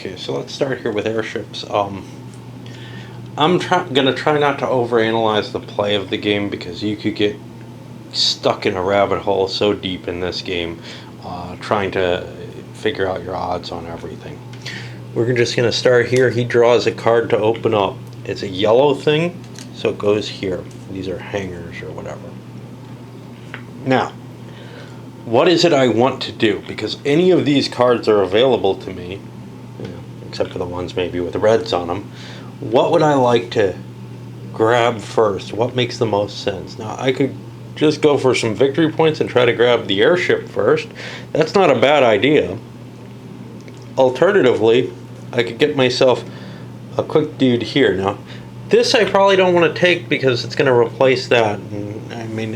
Okay, so let's start here with airships. I'm gonna try not to overanalyze the play of the game because you could get stuck in a rabbit hole so deep in this game trying to figure out your odds on everything. We're just gonna start here. He draws a card to open up. It's a yellow thing, so it goes here. These are hangers or whatever. Now, what is it I want to do? Because any of these cards are available to me, except for the ones maybe with reds on them. What would I like to grab first? What makes the most sense? Now, I could just go for some victory points and try to grab the airship first. That's not a bad idea. Alternatively, I could get myself a quick dude here. Now, this I probably don't want to take because it's going to replace that. And, I mean,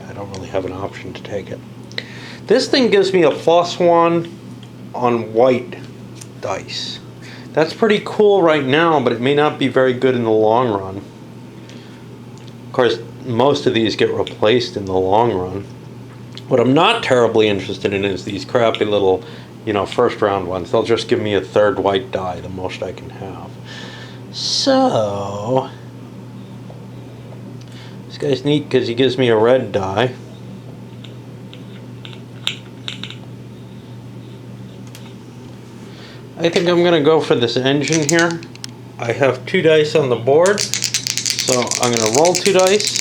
I don't really have an option to take it. This thing gives me a +1 on white dice. That's pretty cool right now, but it may not be very good in the long run. Of course, most of these get replaced in the long run. What I'm not terribly interested in is these crappy little, first round ones. They'll just give me a third white die, the most I can have. So, this guy's neat because he gives me a red die. I think I'm going to go for this engine here. I have 2 dice on the board, so I'm going to roll 2 dice,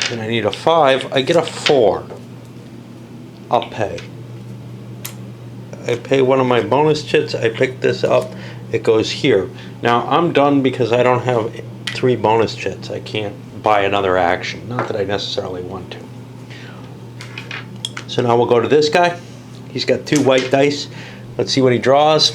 and I need a 5. I get a 4. I'll pay. I pay one of my bonus chits. I pick this up. It goes here. Now, I'm done because I don't have 3 bonus chits. I can't buy another action. Not that I necessarily want to. So now we'll go to this guy. He's got 2 white dice. Let's see what he draws.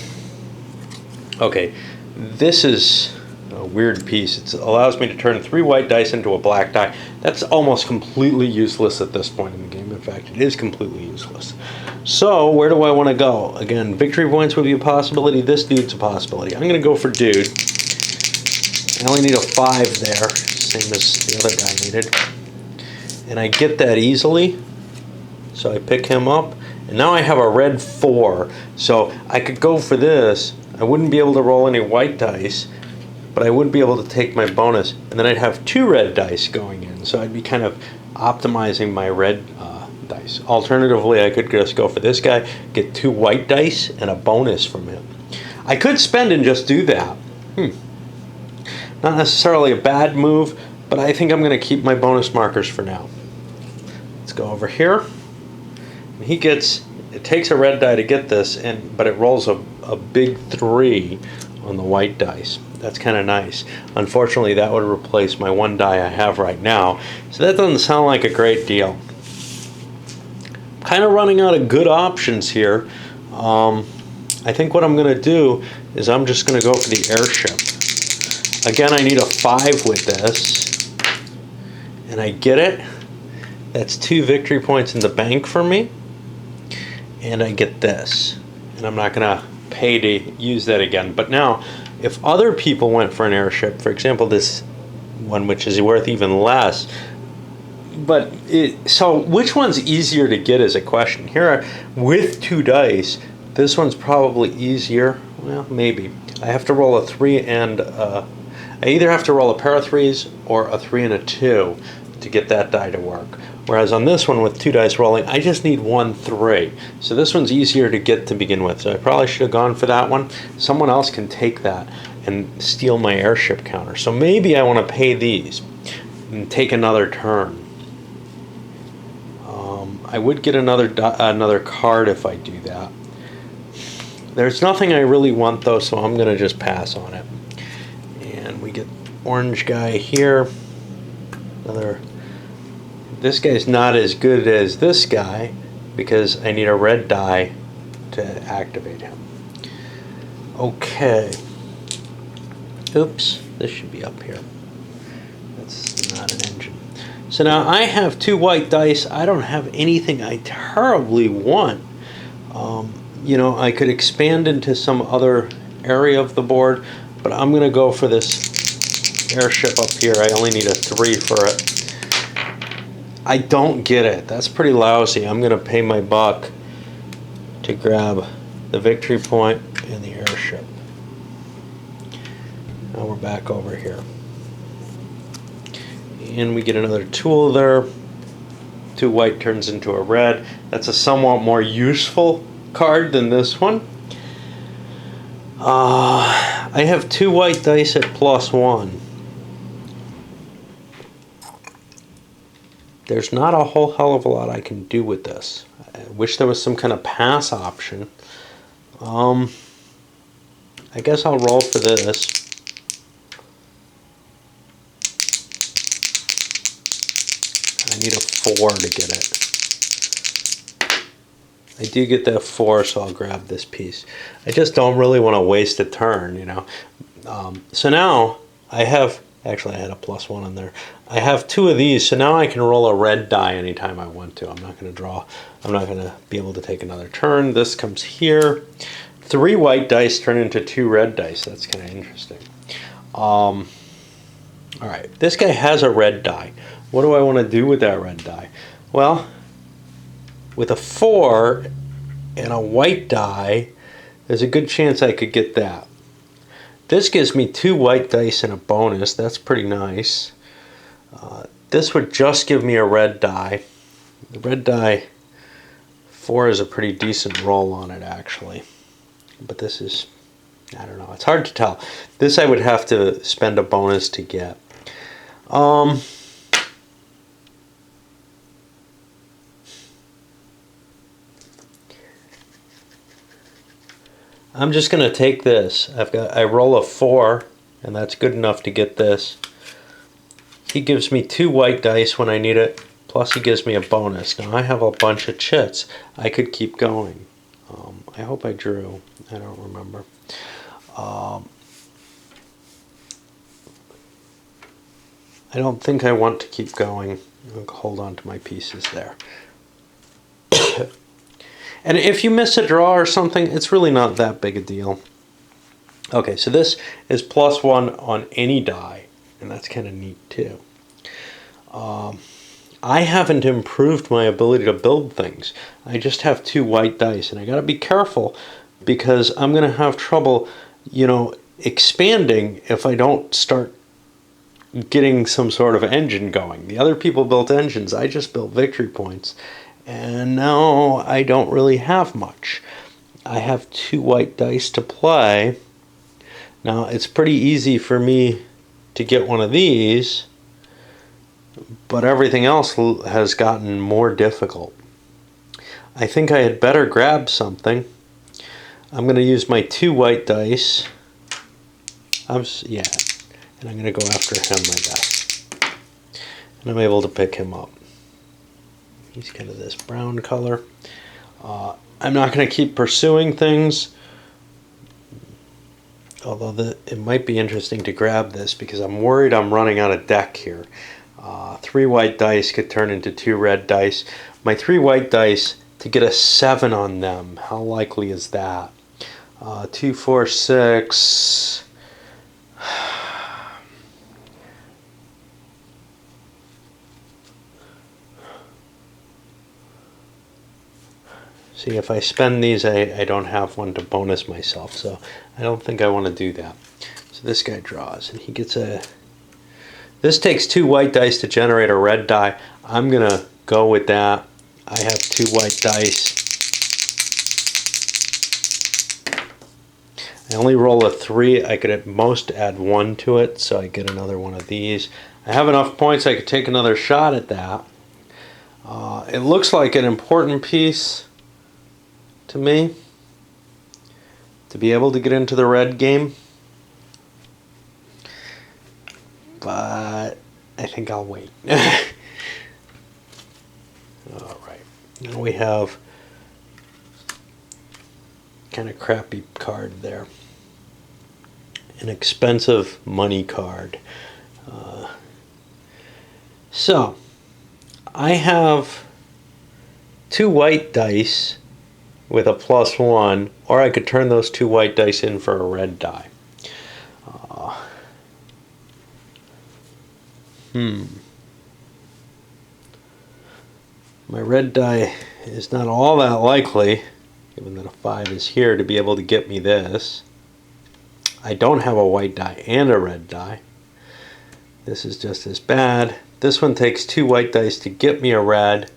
Okay, this is a weird piece. It allows me to turn 3 white dice into a black die. That's almost completely useless at this point in the game. In fact, it is completely useless. So, where do I want to go? Again, victory points would be a possibility. This dude's a possibility. I'm going to go for dude. I only need a 5 there, same as the other guy needed. And I get that easily. So I pick him up. And now I have a red 4, so I could go for this. I wouldn't be able to roll any white dice, but I would be able to take my bonus, and then I'd have 2 red dice going in, so I'd be kind of optimizing my red dice. Alternatively, I could just go for this guy, get 2 white dice, and a bonus from him. I could spend and just do that. Not necessarily a bad move, but I think I'm going to keep my bonus markers for now. Let's go over here. It takes a red die to get this, but it rolls a big 3 on the white dice. That's kind of nice. Unfortunately, that would replace my 1 die I have right now, so that doesn't sound like a great deal. Kind of running out of good options here. I think what I'm going to do is I'm just going to go for the airship. Again, I need a 5 with this, and I get it. That's 2 victory points in the bank for me. And I get this, and I'm not going to pay to use that again. But now, if other people went for an airship, for example, this one, which is worth even less, so which one's easier to get is a question. Here, with 2 dice, this one's probably easier. Well, maybe. I have to roll a 3 and I either have to roll a pair of 3s or a 3 and a 2 to get that die to work. Whereas on this one with 2 dice rolling, I just need 1 3. So this one's easier to get to begin with. So I probably should have gone for that one. Someone else can take that and steal my airship counter. So maybe I want to pay these and take another turn. I would get another card if I do that. There's nothing I really want though, so I'm going to just pass on it. And we get orange guy here. This guy's not as good as this guy because I need a red die to activate him. Okay. Oops, this should be up here. That's not an engine. So now I have 2 white dice. I don't have anything I terribly want. I could expand into some other area of the board, but I'm going to go for this airship up here. I only need a 3 for it. I don't get it. That's pretty lousy. I'm going to pay my buck to grab the victory point Airship. Now we're back over here. And we get another tool there. 2 white turns into a red. That's a somewhat more useful card than this one. I have 2 white dice at +1. There's not a whole hell of a lot I can do with this. I wish there was some kind of pass option. I guess I'll roll for this. I need a 4 to get it. I do get that 4, so I'll grab this piece. I just don't really want to waste a turn, you know. So now I have, actually I had a +1 in there. I have 2 of these, so now I can roll a red die anytime I want to. I'm not going to draw, I'm not going to be able to take another turn. This comes here. 3 white dice turn into 2 red dice. That's kind of interesting. All right, this guy has a red die. What do I want to do with that red die? Well, with a 4 and a white die, there's a good chance I could get that. This gives me 2 white dice and a bonus. That's pretty nice. This would just give me a red die. The red die, 4 is a pretty decent roll on it, actually. But this is, I don't know, it's hard to tell. This I would have to spend a bonus to get. I'm just going to take this. I roll a 4, and that's good enough to get this. He gives me 2 white dice when I need it, plus he gives me a bonus. Now I have a bunch of chits. I could keep going. I hope I drew. I don't remember. I don't think I want to keep going. I'll hold on to my pieces there. And if you miss a draw or something, it's really not that big a deal. Okay, so this is +1 on any die, and that's kind of neat too. I haven't improved my ability to build things. I just have 2 white dice, and I gotta be careful because I'm gonna have trouble, you know, expanding if I don't start getting some sort of engine going. The other people built engines, I just built victory points. And now I don't really have much. I have 2 white dice to play. Now it's pretty easy for me to get one of these, but everything else has gotten more difficult. I think I had better grab something. I'm going to use my 2 white dice. Yeah, and I'm going to go after him, I guess. And I'm able to pick him up. He's kind of this brown color. I'm not going to keep pursuing things, although it might be interesting to grab this because I'm worried I'm running out of deck here. 3 white dice could turn into 2 red dice. My 3 white dice, to get a 7 on them, how likely is that? 2, 4, 6... See, if I spend these, I don't have one to bonus myself, so I don't think I want to do that. So this guy draws, and he gets a... This takes 2 white dice to generate a red die. I'm going to go with that. I have 2 white dice. I only roll a 3. I could at most add 1 to it, so I get another one of these. I have enough points I could take another shot at that. It looks like an important piece to me to be able to get into the red game, but I think I'll wait. Alright, now we have kind of crappy card there, an expensive money card. So I have 2 white dice with a +1, or I could turn those 2 white dice in for a red die. My red die is not all that likely, given that a 5 is here, to be able to get me this. I don't have a white die and a red die. This is just as bad. This one takes 2 white dice to get me a red.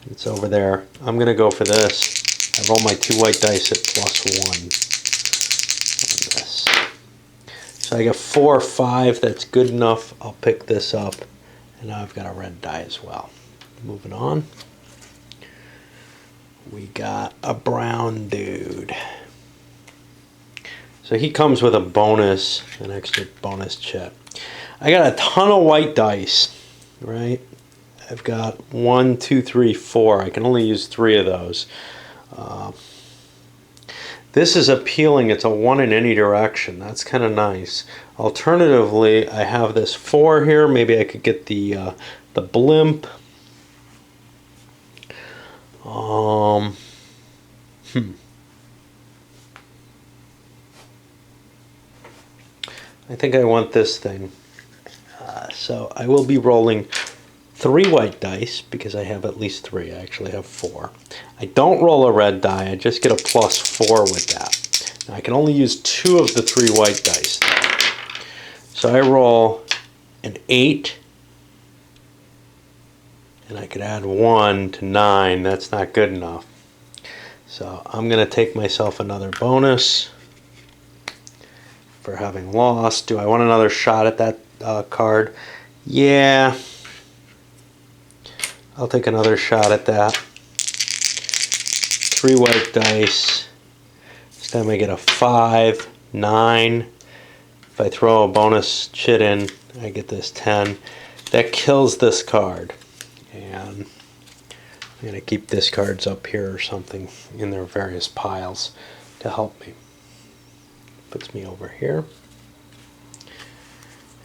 It's over there. I'm going to go for this. I roll my 2 white dice at +1 on this. So I got 4 or 5. That's good enough. I'll pick this up. And now I've got a red die as well. Moving on. We got a brown dude. So he comes with a bonus, an extra bonus chip. I got a ton of white dice, right? I've got 1, 2, 3, 4. I can only use 3 of those. This is appealing. It's a 1 in any direction. That's kind of nice. Alternatively, I have this 4 here. Maybe I could get the blimp. I think I want this thing. So I will be rolling 3 white dice because I have at least 3. I actually have 4. I don't roll a red die. I just get a +4 with that. Now I can only use 2 of the 3 white dice. So I roll an 8. And I could add 1 to 9. That's not good enough. So I'm going to take myself another bonus for having lost. Do I want another shot at that card? Yeah. I'll take another shot at that. 3 white dice. This time I get a 5, 9. If I throw a bonus chit in, I get this 10. That kills this card. And I'm going to keep this cards up here or something in their various piles to help me. Puts me over here.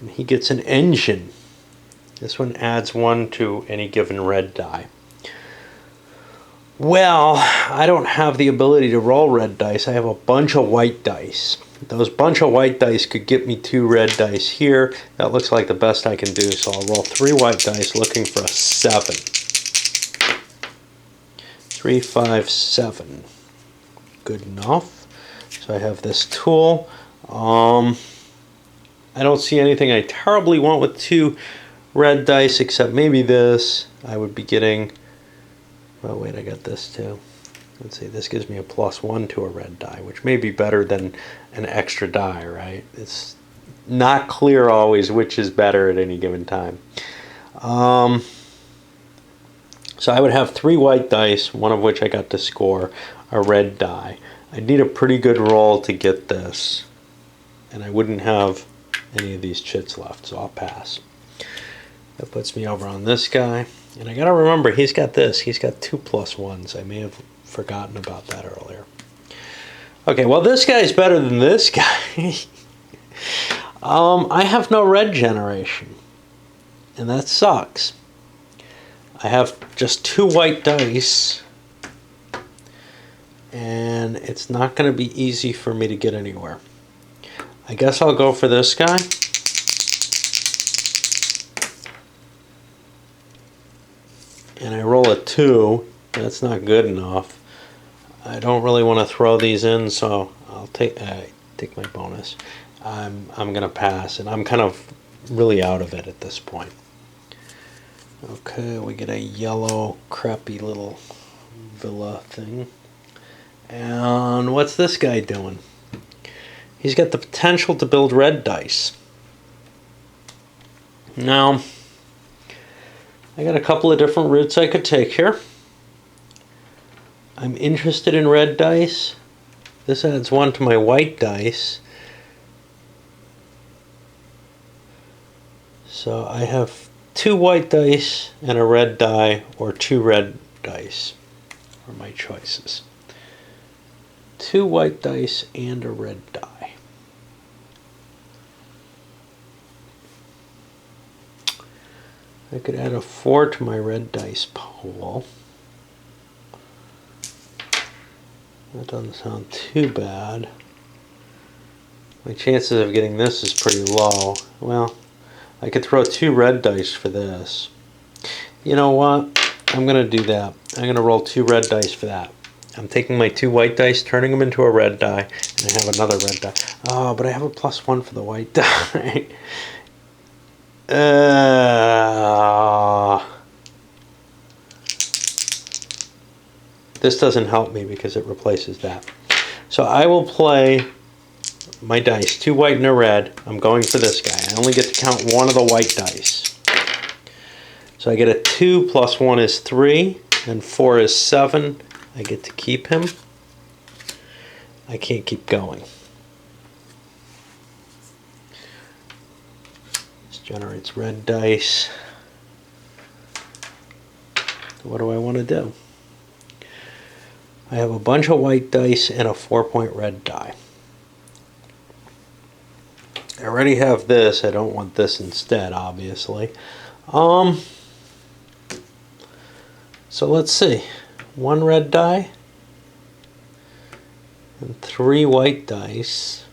And he gets an engine. This one adds 1 to any given red die. Well, I don't have the ability to roll red dice. I have a bunch of white dice. Those bunch of white dice could get me 2 red dice here. That looks like the best I can do, so I'll roll 3 white dice looking for a 7. 3, 5, 7. Good enough. So I have this tool. I don't see anything I terribly want with 2 red dice, except maybe this. I would be getting... Oh wait, I got this too. Let's see, this gives me a +1 to a red die, which may be better than an extra die, right? It's not clear always which is better at any given time. So I would have 3 white dice, one of which I got to score a red die. I'd need a pretty good roll to get this, and I wouldn't have any of these chits left, so I'll pass. That puts me over on this guy. And I gotta remember, he's got this. He's got 2 +1s. I may have forgotten about that earlier. Okay, well this guy's better than this guy. I have no red generation. And that sucks. I have just 2 white dice. And it's not going to be easy for me to get anywhere. I guess I'll go for this guy. And I roll a 2. That's not good enough. I don't really want to throw these in, so I'll take my bonus. I'm going to pass, and I'm kind of really out of it at this point. Okay, we get a yellow, crappy little villa thing. And what's this guy doing? He's got the potential to build red dice. Now, I got a couple of different routes I could take here. I'm interested in red dice. This adds 1 to my white dice. So I have 2 white dice and a red die, or 2 red dice are my choices. 2 white dice and a red die. I could add a 4 to my red dice pool. That doesn't sound too bad. My chances of getting this is pretty low. Well, I could throw 2 red dice for this. You know what? I'm going to do that. I'm going to roll 2 red dice for that. I'm taking my 2 white dice, turning them into a red die, and I have another red die. Oh, but I have a +1 for the white die. This doesn't help me because it replaces that. So I will play my dice, 2 white and a red. I'm going for this guy. I only get to count 1 of the white dice. So I get a 2 plus 1 is 3, and 4 is 7. I get to keep him. I can't keep going. This generates red dice. What do I want to do? I have a bunch of white dice and a 4-point red die. I already have this. I don't want this instead, obviously. So let's see. 1 red die and 3 white dice.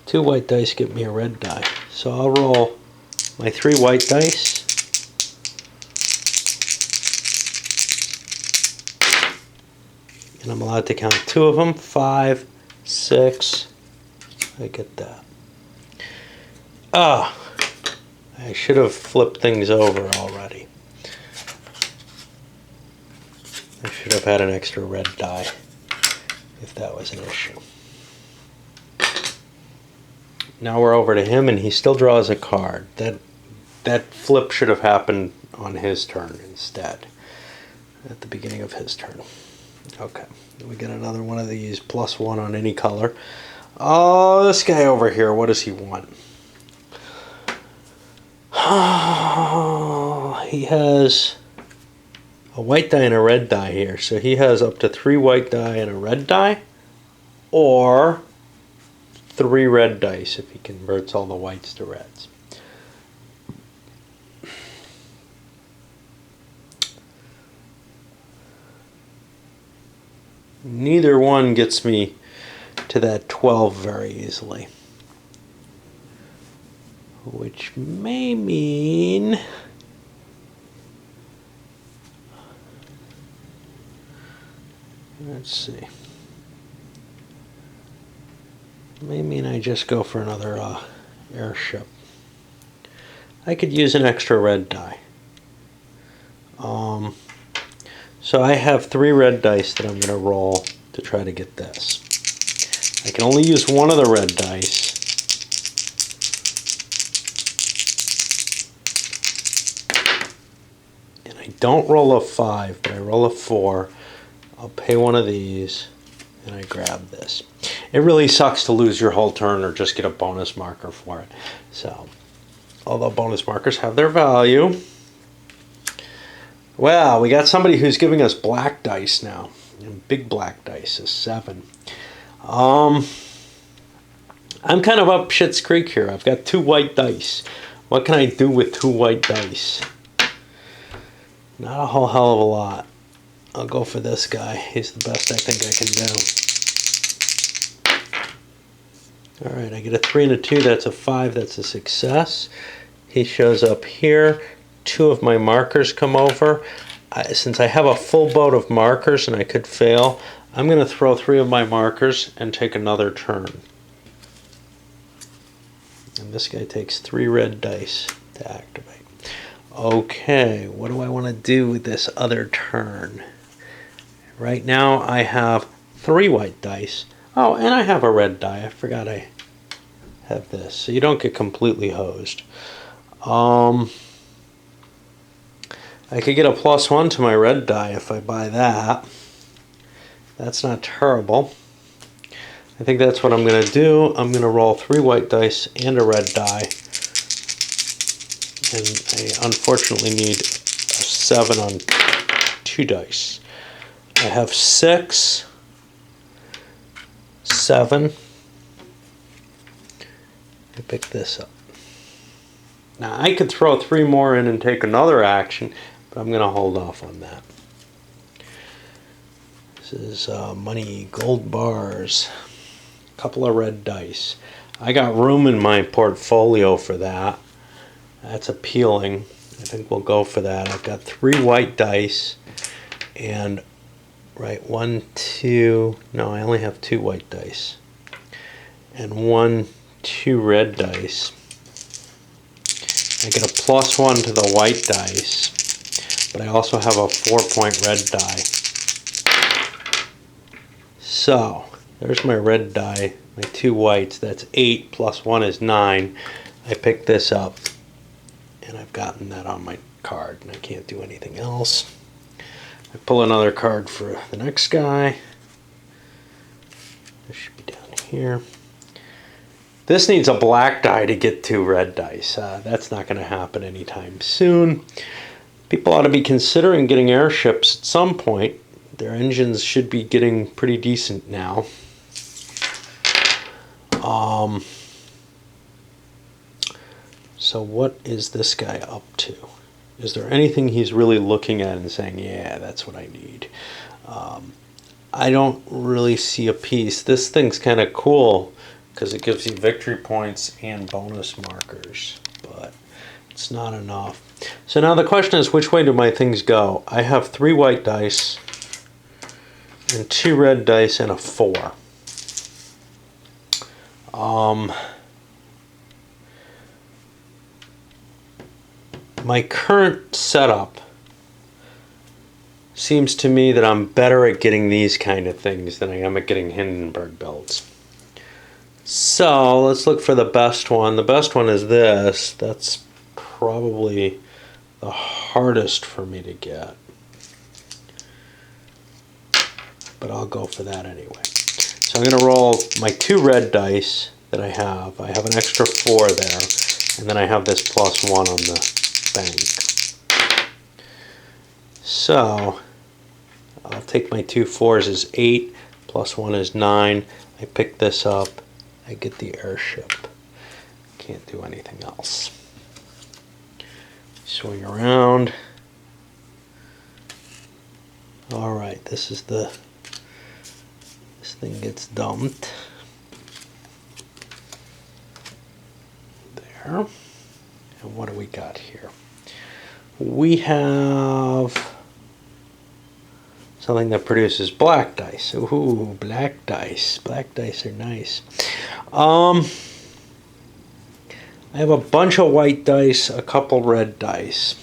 Two white dice get me a red die. So I'll roll my 3 white dice. And I'm allowed to count 2 of them. 5, 6. I get that. Ah, I should have flipped things over already. I should have had an extra red die if that was an issue. Now we're over to him and he still draws a card. That flip should have happened on his turn instead. At the beginning of his turn. Okay, we get another one of these, +1 on any color. Oh, this guy over here, what does he want? He has a white die and a red die here. So he has up to 3 white die and a red die, or 3 red dice if he converts all the whites to reds. Neither one gets me to that 12 very easily. Which may mean let's see. May mean I just go for another airship. I could use an extra red die. So I have 3 red dice that I'm going to roll to try to get this. I can only use 1 of the red dice. And I don't roll a 5, but I roll a 4. I'll pay 1 of these, and I grab this. It really sucks to lose your whole turn or just get a bonus marker for it. So, although bonus markers have their value. Well, we got somebody who's giving us black dice now. And big black dice is 7. I'm kind of up Schitt's Creek here. I've got 2 white dice. What can I do with 2 white dice? Not a whole hell of a lot. I'll go for this guy. He's the best I think I can do. Alright, I get a 3 and a 2. That's a 5. That's a success. He shows up here. 2 of my markers come over. Since I have a full boat of markers and I could fail, I'm going to throw 3 of my markers and take another turn. And this guy takes 3 red dice to activate. Okay, what do I want to do with this other turn? Right now I have 3 white dice. Oh, and I have a red die. I forgot I have this. So you don't get completely hosed. I could get a +1 to my red die if I buy that. That's not terrible. I think that's what I'm going to do. I'm going to roll 3 white dice and a red die. And I unfortunately need a 7 on 2 dice. I have 6, 7. I pick this up. Now I could throw 3 more in and take another action, but I'm going to hold off on that. This is money, gold bars. a couple of red dice. I got room in my portfolio for that. That's appealing. I think we'll go for that. I've got 3 white dice and, right, 1, 2, no, I only have 2 white dice. And 1, 2 red dice. I get a +1 to the white dice, but I also have a 4-point red die. So, there's my red die, my 2 whites. That's 8 plus 1 is 9. I picked this up, and I've gotten that on my card, and I can't do anything else. I pull another card for the next guy. This should be down here. This needs a black die to get 2 red dice. That's not going to happen anytime soon. People ought to be considering getting airships at some point. Their engines should be getting pretty decent now. So what is this guy up to? Is there anything he's really looking at and saying, yeah, that's what I need? I don't really see a piece. This thing's kind of cool because it gives you victory points and bonus markers, but it's not enough. So now the question is, which way do my things go? I have 3 white dice and 2 red dice and a 4. My current setup seems to me that I'm better at getting these kind of things than I am at getting Hindenburg builds. So let's look for the best one. The best one is this. That's probably the hardest for me to get. But I'll go for that anyway. So I'm going to roll my 2 red dice that I have. I have an extra 4 there. And then I have this +1 on the bank. So I'll take my 2 4s as 8. +1 is 9. I pick this up. I get the airship. Can't do anything else. Swing around. Alright, this thing gets dumped. There. And what do we got here? We have something that produces black dice. Ooh, black dice. Black dice are nice. I have a bunch of white dice, a couple red dice.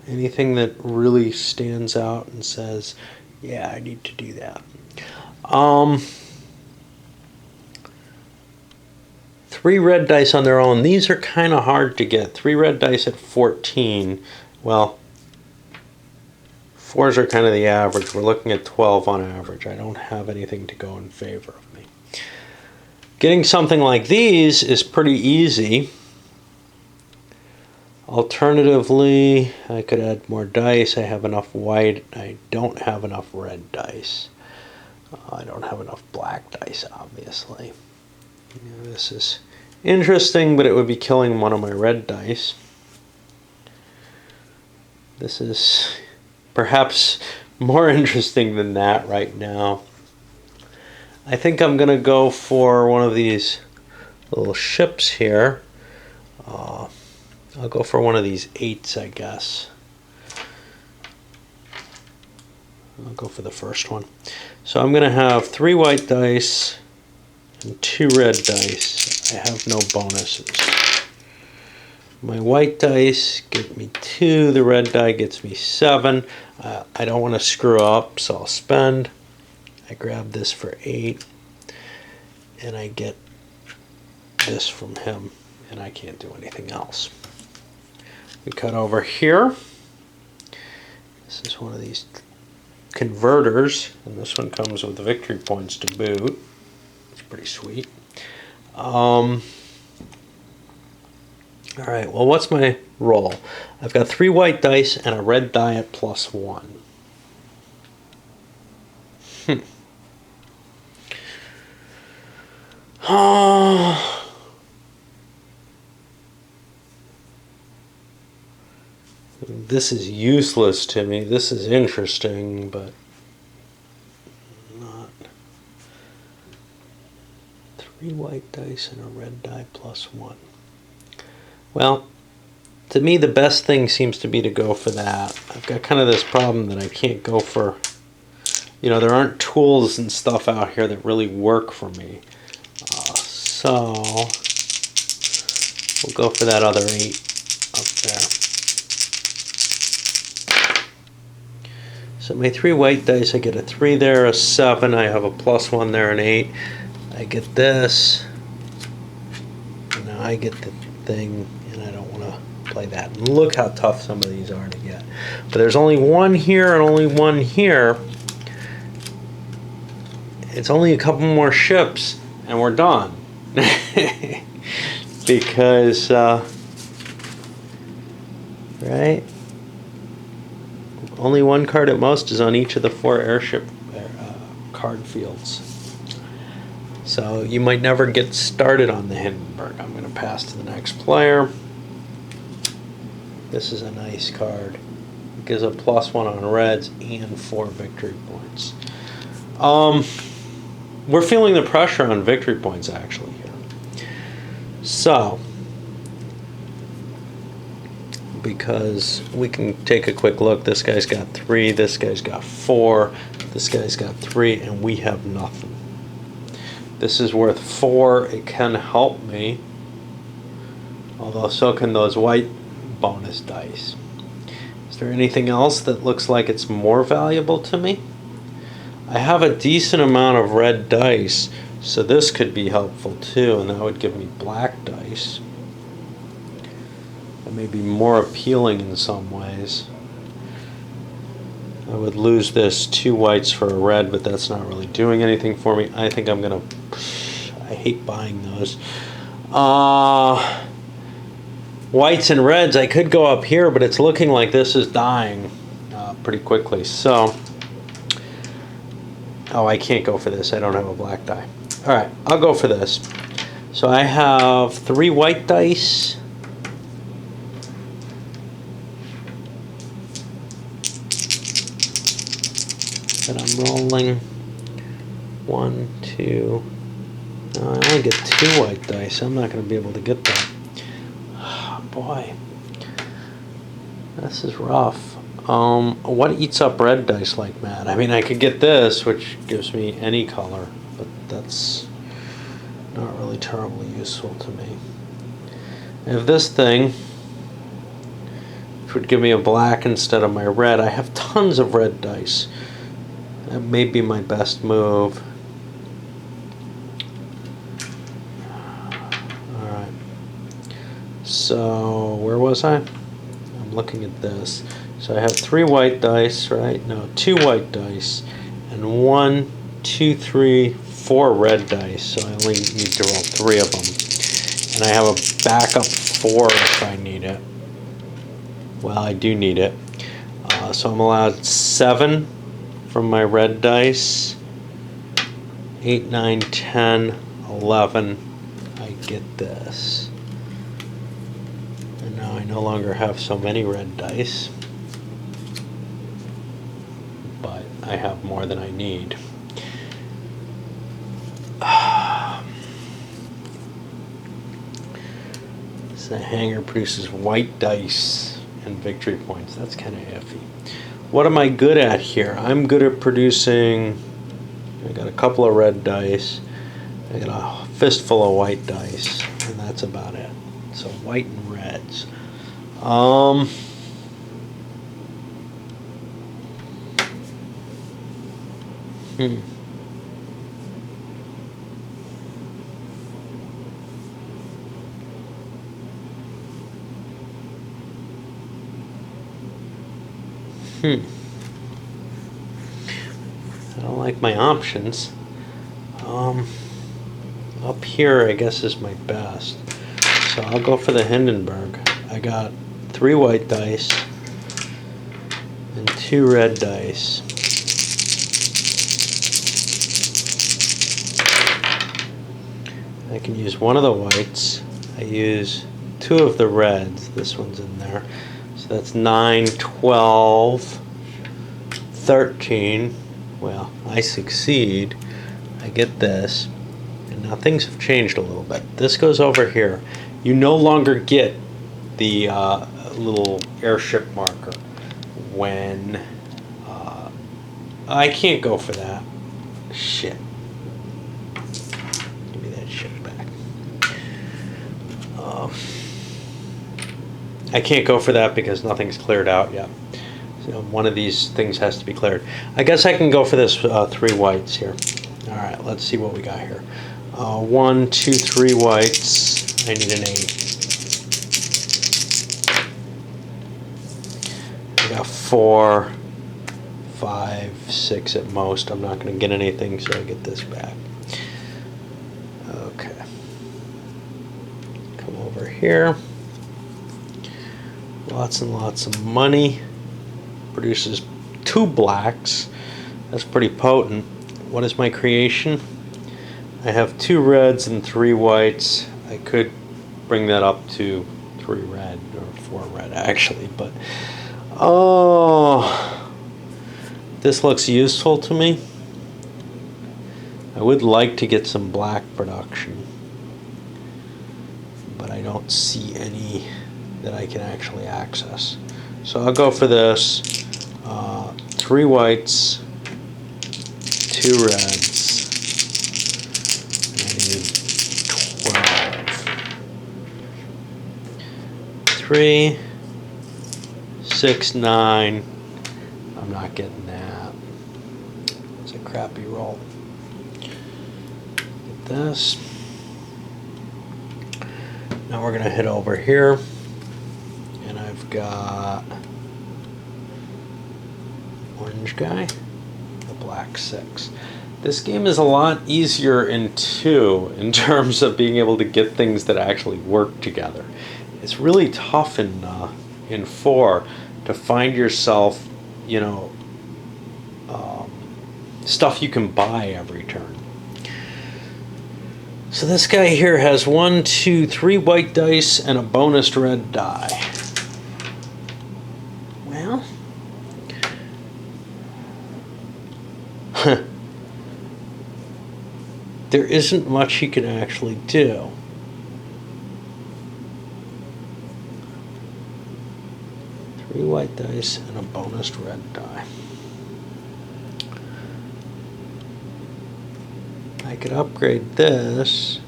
Anything that really stands out and says, yeah, I need to do that. 3 red dice on their own. These are kind of hard to get. 3 red dice at 14. Well, 4s are kind of the average. We're looking at 12 on average. I don't have anything to go in favor of me. Getting something like these is pretty easy. Alternatively, I could add more dice. I have enough white. I don't have enough red dice. I don't have enough black dice, obviously. This is interesting, but it would be killing one of my red dice. This is perhaps more interesting than that right now. I think I'm going to go for one of these little ships here. I'll go for one of these 8s, I guess. I'll go for the first one. So I'm going to have 3 white dice and 2 red dice. I have no bonuses. My white dice get me 2. The red die gets me 7. I don't want to screw up, so I'll spend. I grab this for 8. And I get this from him. And I can't do anything else. We cut over here. This is one of these converters. And this one comes with victory points to boot. It's pretty sweet. Alright, well, what's my roll? I've got 3 white dice and a red die at +1. This is useless to me. This is interesting, but not 3 white dice and a red die plus 1. Well, to me the best thing seems to be to go for that. I've got kind of this problem that I can't go for, there aren't tools and stuff out here that really work for me. So we'll go for that other 8 up there. So my 3 white dice, I get a 3 there, a 7, I have a plus 1 there, an 8. I get this, and now I get the thing, and I don't want to play that. And look how tough some of these are to get. But there's only 1 here and only 1 here. It's only a couple more ships, and we're done. Because, right? Only 1 card at most is on each of the 4 airship card fields. So you might never get started on the Hindenburg. I'm going to pass to the next player. This is a nice card. It gives a plus 1 on reds and 4 victory points. We're feeling the pressure on victory points actually here. So, because we can take a quick look. This guy's got 3, this guy's got 4, this guy's got 3, and we have nothing. This is worth 4. It can help me, although so can those white bonus dice. Is there anything else that looks like it's more valuable to me? I have a decent amount of red dice, so this could be helpful too, and that would give me black dice. That may be more appealing in some ways. I would lose this 2 whites for a red, but that's not really doing anything for me. I think I'm gonna, I hate buying those. Whites and reds, I could go up here, but it's looking like this is dying pretty quickly. So, oh, I can't go for this. I don't have a black die. All right, I'll go for this. So I have 3 white dice. That I'm rolling. 1, 2. No, I only get 2 white dice. I'm not going to be able to get that. Oh, boy, this is rough. What eats up red dice like mad? I mean, I could get this, which gives me any color, but that's not really terribly useful to me. I have this thing, which would give me a black instead of my red. I have tons of red dice. That may be my best move. Alright. So, where was I? I'm looking at this. So I have 3 white dice, right? No, 2 white dice. And 1, 2, 3, 4 red dice. So I only need to roll 3 of them. And I have a backup 4 if I need it. Well, I do need it. So I'm allowed 7 from my red dice. 8, 9, 10, 11. I get this. And now I no longer have so many red dice. But I have more than I need. The hanger produces white dice and victory points. That's kind of iffy. What am I good at here? I'm good at producing. I got a couple of red dice. I got a fistful of white dice, and that's about it. So white and reds. I don't like my options. Up here, I guess, is my best. So I'll go for the Hindenburg. I got 3 white dice and 2 red dice. I can use 1 of the whites. I use 2 of the reds. This one's in there. So that's 9, 12, 13. Well, I succeed. I get this. And now things have changed a little bit. This goes over here. You no longer get the little airship marker when I can't go for that. Shit. Give me that shit back. I can't go for that because nothing's cleared out yet. So one of these things has to be cleared. I guess I can go for this 3 whites here. All right, let's see what we got here. 1, 2, 3 whites. I need an 8. I got 4, 5, 6 at most. I'm not going to get anything, so I get this back. Okay. Come over here. Lots and lots of money. Produces 2 blacks. That's pretty potent. What is my creation? I have 2 reds and 3 whites. I could bring that up to 3 red, or 4 red actually, but oh, this looks useful to me. I would like to get some black production, but I don't see any that I can actually access. So I'll go for this. 3 whites, 2 reds. I need 12. 3, 6, 9. I'm not getting that. It's a crappy roll. Get this. Now we're going to head over here. And I've got orange guy, the black 6. This game is a lot easier in 2 in terms of being able to get things that actually work together. It's really tough in 4 to find yourself, you know, stuff you can buy every turn. So this guy here has 1, 2, 3 white dice and a bonus red die. Well, there isn't much he can actually do. Three white dice and a bonus red die. I could upgrade this,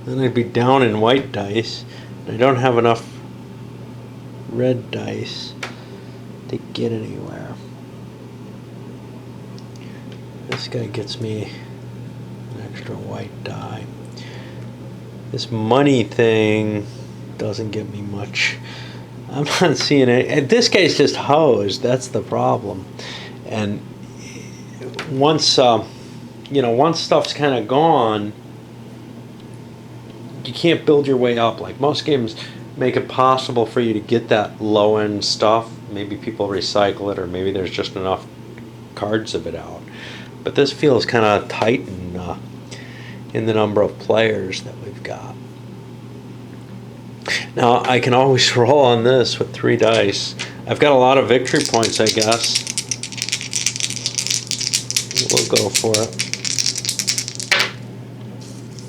then I'd be down in white dice. I don't have enough red dice to get anywhere. This guy gets me an extra white die. This money thing doesn't get me much. I'm not seeing it. This guy's just hosed. That's the problem. And once once stuff's kind of gone, you can't build your way up. Like most games make it possible for you to get that low end stuff. Maybe people recycle it, or maybe there's just enough cards of it out. But this feels kind of tight in the number of players that we've got. Now I can always roll on this with 3 dice. I've got a lot of victory points, I guess. We'll go for it.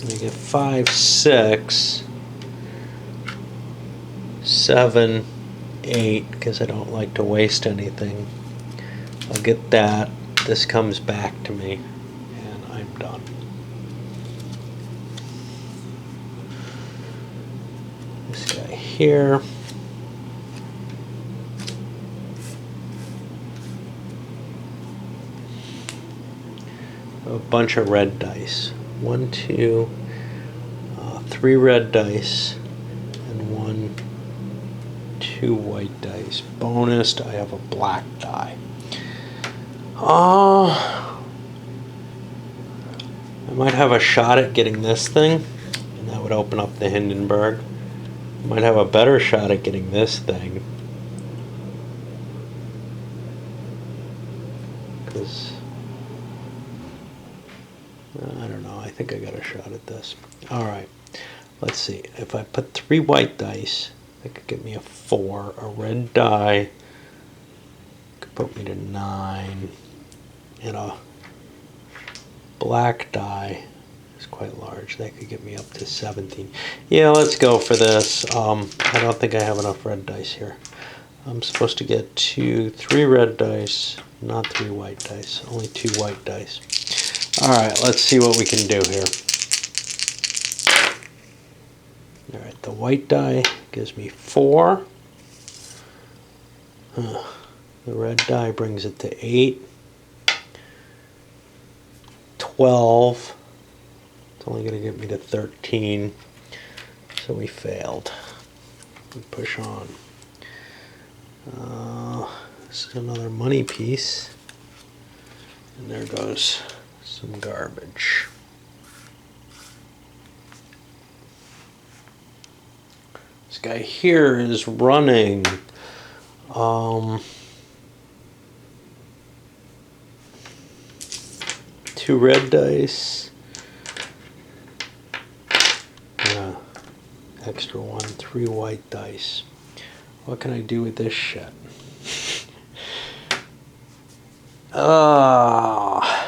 I get 5, 6, 7, 8, because I don't like to waste anything. I'll get that. This comes back to me, and I'm done. This guy here. A bunch of red dice. 1, 2, 3 red dice, and 1, 2 white dice. Bonused, I have a black die. I might have a shot at getting this thing, and that would open up the Hindenburg. I might have a better shot at getting this thing, because I don't know. I think I got a shot at this. All right, let's see. If I put 3 white dice, that could get me a 4. A red die could put me to 9. And a black die is quite large. That could get me up to 17. Yeah, let's go for this. I don't think I have enough red dice here. I'm supposed to get 3 red dice, not 3 white dice, only 2 white dice. Alright, let's see what we can do here. Alright, the white die gives me 4. The red die brings it to 8. 12. It's only going to get me to 13. So we failed. We push on. This is another money piece. And there goes some garbage. This guy here is running 2 red dice. Extra 1, 3 white dice. What can I do with this shit? I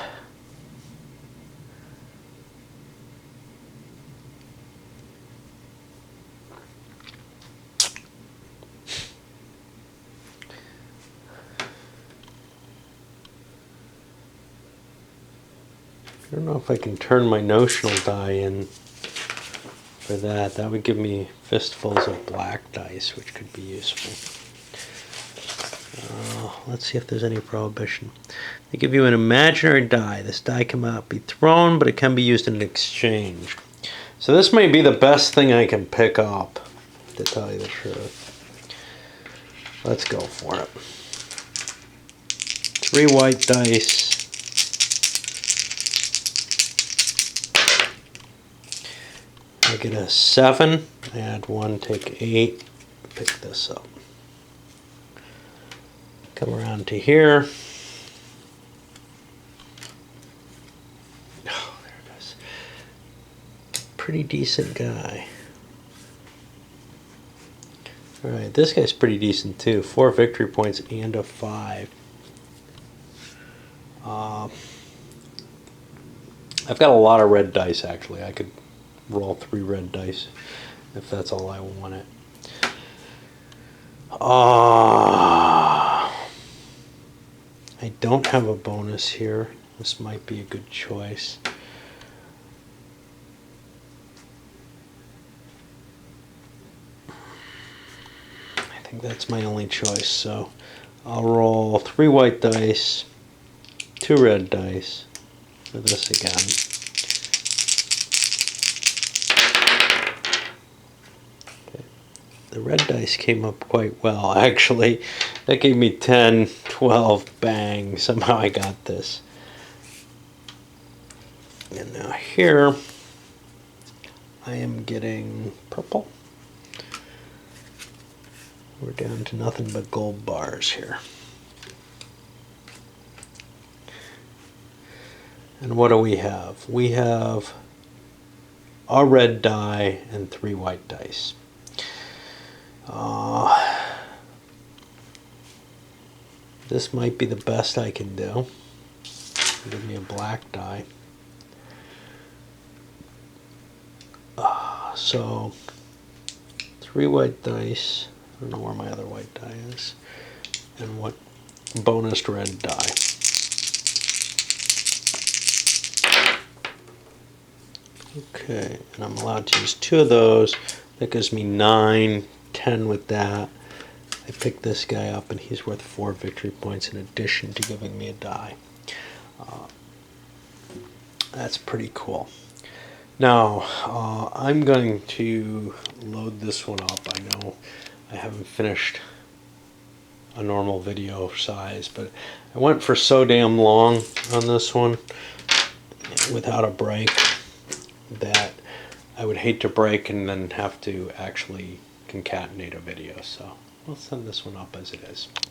don't know if I can turn my notional die in for that. That would give me fistfuls of black dice, which could be useful. Let's see if there's any prohibition. They give you an imaginary die. This die cannot be thrown, but it can be used in exchange. So this may be the best thing I can pick up, to tell you the truth. Let's go for it. 3 white dice. I get a 7, add 1, take 8, pick this up. Come around to here. Oh, there it is. Pretty decent guy. Alright, this guy's pretty decent too. 4 victory points and a 5. I've got a lot of red dice actually. I could roll 3 red dice if that's all I wanted. I don't have a bonus here. This might be a good choice. I think that's my only choice, so I'll roll 3 white dice, 2 red dice for this again. The red dice came up quite well, actually. That gave me 10, 12, bang. Somehow I got this. And now here, I am getting purple. We're down to nothing but gold bars here. And what do we have? We have a red die and 3 white dice. This might be the best I can do. Give me a black die. So 3 white dice. I don't know where my other white die is. And what bonus red die. Okay, and I'm allowed to use 2 of those. That gives me 9, 10 with that. I pick this guy up and he's worth 4 victory points in addition to giving me a die. That's pretty cool. Now, I'm going to load this one up. I know I haven't finished a normal video size, but I went for so damn long on this one without a break that I would hate to break and then have to actually concatenate a video. So we'll send this one up as it is.